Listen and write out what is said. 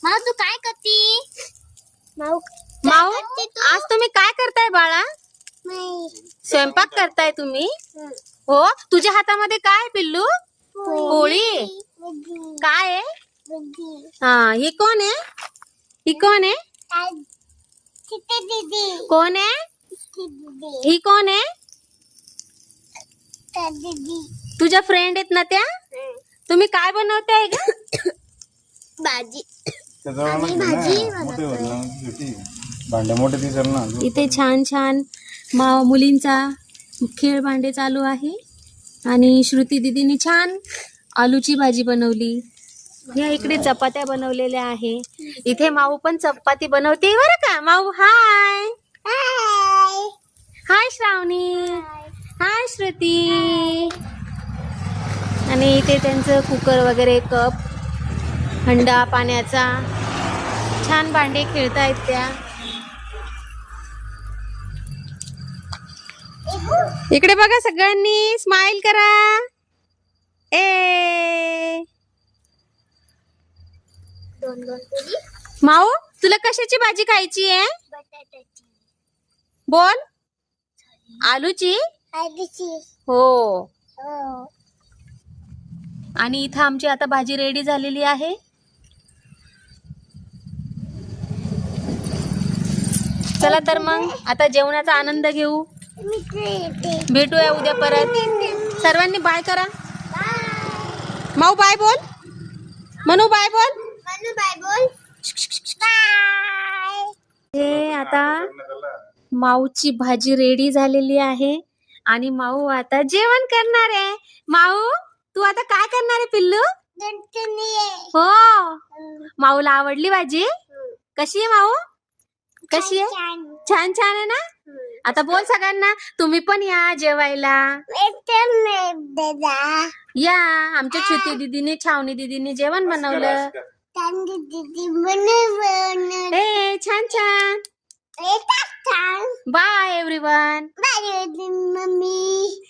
माऊ तू काय करती? माऊ माऊ आज तुम्ही काय करताय बाळा? स्वयंपाक करताय तुम्ही? हो. तुझ्या हातामध्ये काय पिल्लू? पोळी. काय आहे? हा, ही कोण आहे? ही कोण आहे? कोण आहे? ही कोण आहे? तुझ्या फ्रेंड आहेत ना त्या? तुम्ही काय बनवताय ग? भाजी. भांडे मोठे दिसर ना. इथे छान छान मुलींचा खेळ भांडे चालू आहे आणि श्रुती दीदीने छान आलूची भाजी बनवली. या इकडे चपात्या बनवलेल्या आहे. इथे माऊ पण चपाती बनवते बरं का. माऊ हाय. हाय श्रावणी. हाय श्रुती. आणि इथे त्यांचं कुकर वगैरे, कप, हंडा पाण्याचा, छान भांडे खेळतायत त्या. इकडे बघा, सगळ्यांनी स्माइल करा. ए माऊ तुला कशाची भाजी खायची आहे? बटाट्याची. बोल. आलूची. हो. आणि इथं आमची आता भाजी रेडी झालेली आहे. चला तर मग आता जेवणाचा आनंद घेऊ. भेटूया उद्या परत. सर्वांनी बाय करा. माऊ बाय बोल. मनू बाय बोल. हे आता माऊची भाजी रेडी झालेली आहे आणि माऊ आता जेवण करणार आहे. माऊ तू आता काय करणार आहे पिल्लू? हो. माऊला आवडली भाजी? कशी आहे माऊ? कशी आहे? छान छान आहे ना. आता बोल सगळ्यांना, तुम्ही पण या जेवायला. या. आमच्या श्रुती दीदीने, छावणी दीदीने जेवण बनवलं. ए छान छान. Bye everyone. मम्मी.